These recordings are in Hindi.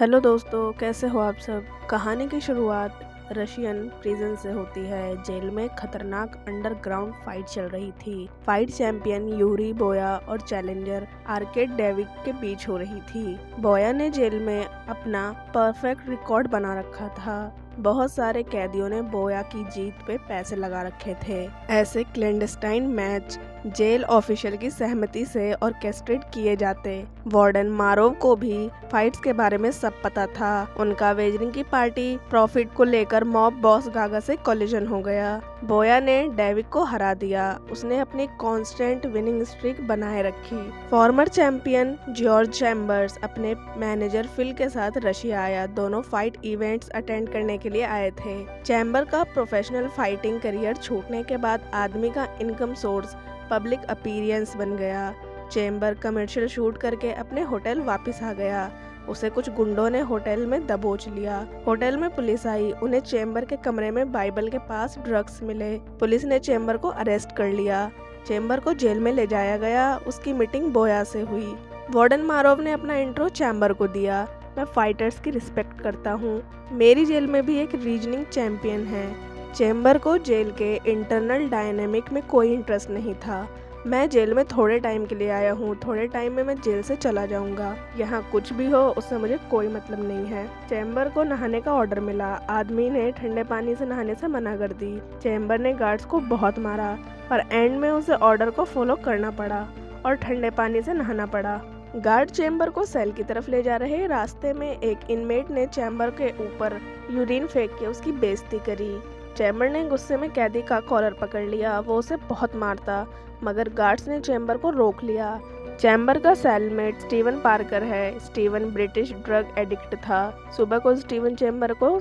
हेलो दोस्तों, कैसे हो आप सब। कहानी की शुरुआत रशियन प्रिजन से होती है। जेल में खतरनाक अंडरग्राउंड फाइट चल रही थी। फाइट चैंपियन यूरी बोया और चैलेंजर आर्केड डेविड के बीच हो रही थी। बोया ने जेल में अपना परफेक्ट रिकॉर्ड बना रखा था। बहुत सारे कैदियों ने बोया की जीत पे पैसे लगा रखे थे। ऐसे क्लैंडस्टाइन मैच जेल ऑफिशियल की सहमति से ऑर्केस्ट्रेट किए जाते। वार्डन मारोव को भी फाइट्स के बारे में सब पता था। उनका वेजरिंग की पार्टी प्रॉफिट को लेकर मॉब बॉस गागा से कोलिजन हो गया। बोया ने डेविड को हरा दिया। उसने अपनी कांस्टेंट विनिंग स्ट्रीक बनाए रखी। फॉर्मर चैंपियन जॉर्ज चैम्बर्स अपने मैनेजर फिल के साथ रशिया आया। दोनों फाइट इवेंट्स अटेंड करने के लिए आए थे। चैम्बर का प्रोफेशनल फाइटिंग करियर छूटने के बाद आदमी का इनकम सोर्स पब्लिक अपीयरेंस बन गया। चैम्बर कमर्शियल शूट करके अपने होटल वापस आ गया। उसे कुछ गुंडों ने होटल में दबोच लिया। होटल में पुलिस आई। उन्हें चैम्बर के कमरे में बाइबल के पास ड्रग्स मिले। पुलिस ने चैम्बर को अरेस्ट कर लिया। चैम्बर को जेल में ले जाया गया। उसकी मीटिंग बोया से हुई। वार्डन मारोव ने अपना इंट्रो चैम्बर को दिया। मैं फाइटर्स की रिस्पेक्ट करता हूँ। मेरी जेल में भी एक रीजनिंग चैंपियन है। चैम्बर को जेल के इंटरनल डायनेमिक में कोई इंटरेस्ट नहीं था। मैं जेल में थोड़े टाइम के लिए आया हूँ। थोड़े टाइम में मैं जेल से चला जाऊंगा। यहाँ कुछ भी हो उससे मुझे कोई मतलब नहीं है। चैम्बर को नहाने का ऑर्डर मिला। आदमी ने ठंडे पानी से नहाने से मना कर दी। चैम्बर ने गार्ड्स को बहुत मारा, पर एंड में उसे ऑर्डर को फॉलो करना पड़ा और ठंडे पानी से नहाना पड़ा। गार्ड चैम्बर को सेल की तरफ ले जा रहे रास्ते में एक इनमेट ने चैम्बर के ऊपर यूरिन फेंक के उसकी बेइज्जती करी। चैम्बर ने गुस्से में कैदी का कॉलर पकड़ लिया। वो उसे बहुत मारता, मगर गार्ड्स ने चैम्बर को रोक लिया। चैम्बर का सेलमेट स्टीवन पार्कर है। स्टीवन ब्रिटिश ड्रग एडिक्ट था। सुबह को स्टीवन चैम्बर को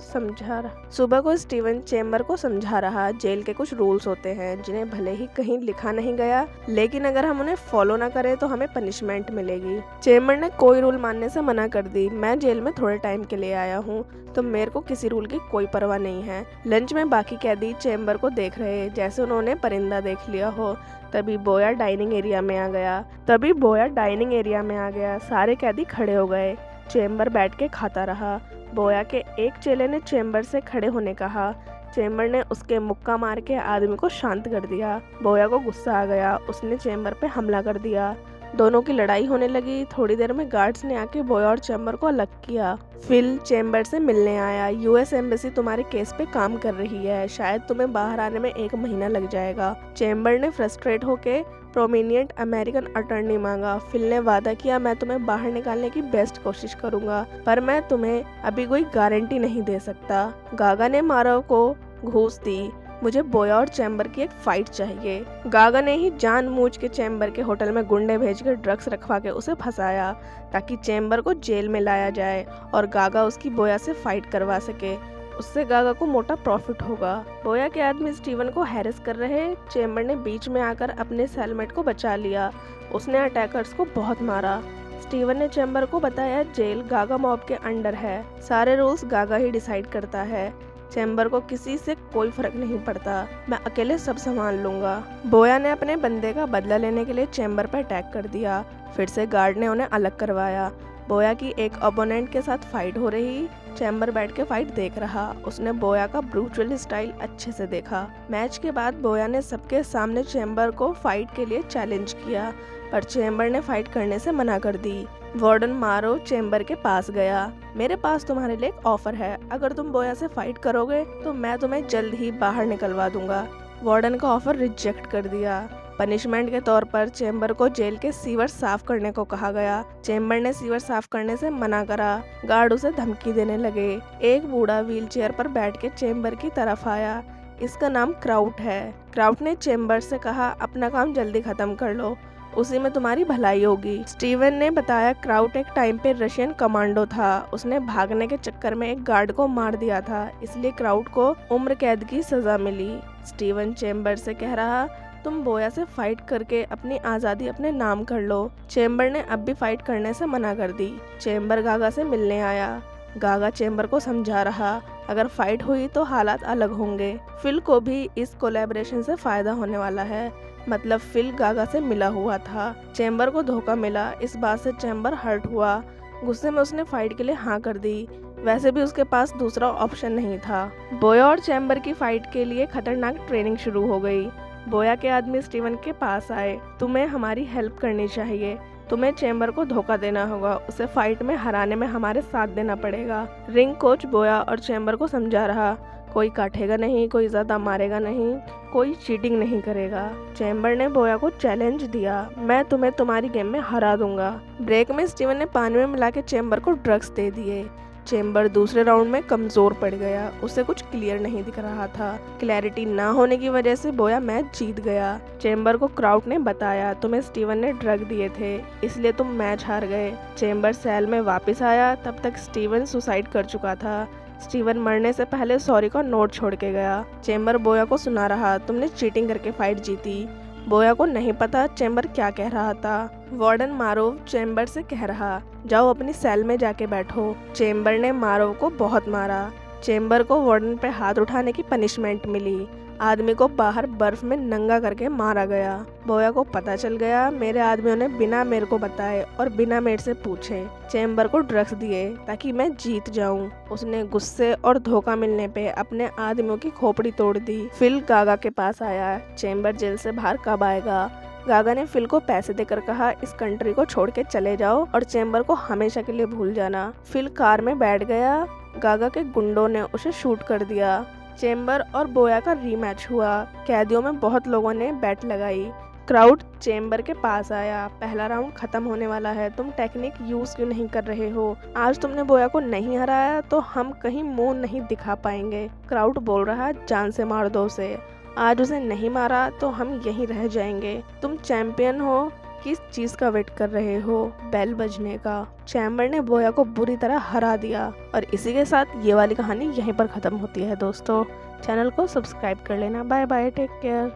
समझा रहा जेल के कुछ रूल्स होते हैं जिन्हें भले ही कहीं लिखा नहीं गया, लेकिन अगर हम उन्हें फॉलो ना करें तो हमें पनिशमेंट मिलेगी। चैम्बर ने कोई रूल मानने से मना कर दी। मैं जेल में थोड़े टाइम के लिए आया हूँ, तो मेरे को किसी रूल की कोई परवाह नहीं है। लंच में बाकी कैदी चैम्बर को देख रहे जैसे उन्होंने परिंदा देख लिया हो। तभी बोया डाइनिंग एरिया में आ गया। सारे कैदी खड़े हो गए। चैम्बर बैठ के खाता रहा। बोया के एक चेले ने चैम्बर से खड़े होने कहा। चैम्बर ने उसके मुक्का मार के आदमी को शांत कर दिया। बोया को गुस्सा आ गया। उसने चैम्बर पे हमला कर दिया। दोनों की लड़ाई होने लगी। थोड़ी देर में गार्ड्स ने आके बोया और चैम्बर को अलग किया। फिल चैम्बर से मिलने आया। यूएस एम्बेसी तुम्हारे केस पे काम कर रही है। शायद तुम्हें बाहर आने में 1 महीना लग जाएगा। चैम्बर ने फ्रस्ट्रेट होके प्रोमिनिएंट अमेरिकन अटॉर्नी मांगा। फिल ने वादा किया, मैं तुम्हें बाहर निकालने की बेस्ट कोशिश करूंगा, पर मैं तुम्हें अभी कोई गारंटी नहीं दे सकता। गागा ने मारोव को घूस दी। मुझे बोया और चैम्बर की एक फाइट चाहिए। गागा ने ही जानबूझ के चैम्बर के होटल में गुंडे भेजकर ड्रग्स रखवा के उसे फंसाया ताकि चैम्बर को जेल में लाया जाए और गागा उसकी बोया से फाइट करवा सके। उससे गागा को मोटा प्रॉफिट होगा। बोया के आदमी स्टीवन को हैरेस कर रहे। चैम्बर ने बीच में आकर अपने सेलमेट को बचा लिया। उसने अटैकर्स को बहुत मारा। स्टीवन ने चैम्बर को बताया जेल गागा मॉब के अंडर है। सारे रूल्स गागा ही डिसाइड करता है। चैम्बर को किसी से कोई फर्क नहीं पड़ता। मैं अकेले सब संभाल लूंगा। बोया ने अपने बंदे का बदला लेने के लिए चैम्बर पर अटैक कर दिया। फिर से गार्ड ने उन्हें अलग करवाया। बोया की एक ओपोनेंट के साथ फाइट हो रही। चैम्बर बैठ के फाइट देख रहा। उसने बोया का ब्रूटल स्टाइल अच्छे से देखा। मैच के बाद बोया ने सबके सामने चैम्बर को फाइट के लिए चैलेंज किया, पर चैम्बर ने फाइट करने से मना कर दी। वार्डन मारो चैम्बर के पास गया। मेरे पास तुम्हारे लिए एक ऑफर है। अगर तुम बोया से फाइट करोगे तो मैं तुम्हें जल्द ही बाहर निकलवा दूंगा। वार्डन का ऑफर रिजेक्ट कर दिया। पनिशमेंट के तौर पर चैम्बर को जेल के सीवर साफ करने को कहा गया। चैम्बर ने सीवर साफ करने से मना करा। गार्ड उसे धमकी देने लगे। एक बूढ़ा व्हीलचेयर पर बैठ के चैम्बर की तरफ आया। इसका नाम क्राउट है। क्राउट ने चैम्बर से कहा, अपना काम जल्दी खत्म कर लो, उसी में तुम्हारी भलाई होगी। स्टीवन ने बताया क्राउट एक टाइम पे रशियन कमांडो था। उसने भागने के चक्कर में एक गार्ड को मार दिया था, इसलिए क्राउट को उम्र कैद की सजा मिली। स्टीवन चैम्बर से कह रहा, तुम बोया से फाइट करके अपनी आज़ादी अपने नाम कर लो। चैम्बर ने अब भी फाइट करने से मना कर दी। चैम्बर गागा से मिलने आया। गागा चैम्बर को समझा रहा, अगर फाइट हुई तो हालात अलग होंगे। फिल को भी इस कोलैबोरेशन से फायदा होने वाला है। मतलब फिल गागा से मिला हुआ था। चैम्बर को धोखा मिला। इस बात से चैम्बर हर्ट हुआ। गुस्से में उसने फाइट के लिए हाँ कर दी। वैसे भी उसके पास दूसरा ऑप्शन नहीं था। बोया और चैम्बर की फाइट के लिए खतरनाक ट्रेनिंग शुरू हो गई। बोया के आदमी स्टीवन के पास आए। तुम्हें हमारी हेल्प करनी चाहिए। तुम्हें चैम्बर को धोखा देना होगा। उसे फाइट में हराने में हमारे साथ देना पड़ेगा। रिंग कोच बोया और चैम्बर को समझा रहा, कोई काटेगा नहीं, कोई ज़्यादा मारेगा नहीं, कोई चीटिंग नहीं करेगा। चैम्बर ने बोया को चैलेंज दिया, मैं तुम्हें तुम्हारी गेम में हरा दूंगा। ब्रेक में स्टीवन ने पानी में मिला के चैम्बर को ड्रग्स दे दिए। चैम्बर दूसरे राउंड में कमजोर पड़ गया। उसे कुछ क्लियर नहीं दिख रहा था। क्लैरिटी ना होने की वजह से बोया मैच जीत गया। चैम्बर को क्राउड ने बताया, तुम्हें स्टीवन ने ड्रग दिए थे, इसलिए तुम मैच हार गए। चैम्बर सेल में वापस आया, तब तक स्टीवन सुसाइड कर चुका था। स्टीवन मरने से पहले सॉरी का नोट छोड़ के गया। चैम्बर बोया को सुना रहा, तुमने चीटिंग करके फाइट जीती। बोया को नहीं पता चैम्बर क्या कह रहा था। वार्डन मारोव चैम्बर से कह रहा, जाओ अपनी सेल में जाके बैठो। चैम्बर ने मारोव को बहुत मारा। चैम्बर को वार्डन पे हाथ उठाने की पनिशमेंट मिली। आदमी को बाहर बर्फ में नंगा करके मारा गया। बोया को पता चल गया, मेरे आदमियों ने बिना मेरे को बताए और बिना मेरे से पूछे चैम्बर को ड्रग्स दिए ताकि मैं जीत जाऊं। उसने गुस्से और धोखा मिलने पे अपने आदमियों की खोपड़ी तोड़ दी। फिल गागा के पास आया, चैम्बर जेल से बाहर कब आएगा। गागा ने फिल को पैसे देकर कहा, इस कंट्री को छोड़ के चले जाओ और चैम्बर को हमेशा के लिए भूल जाना। फिल कार में बैठ गया। गागा के गुंडों ने उसे शूट कर दिया। चैम्बर और बोया का रीमैच हुआ। कैदियों में बहुत लोगों ने बैट लगाई। क्राउड चैम्बर के पास आया, पहला राउंड खत्म होने वाला है, तुम टेक्निक यूज क्यों नहीं कर रहे हो। आज तुमने बोया को नहीं हराया तो हम कहीं मुंह नहीं दिखा पाएंगे। क्राउड बोल रहा, जान से मार दो उसे। आज उसे नहीं मारा तो हम यहीं रह जाएंगे। तुम चैंपियन हो, किस चीज का वेट कर रहे हो। बेल बजने का। चैम्बर ने बोया को बुरी तरह हरा दिया। और इसी के साथ ये वाली कहानी यहीं पर खत्म होती है दोस्तों। चैनल को सब्सक्राइब कर लेना। Bye bye, take care.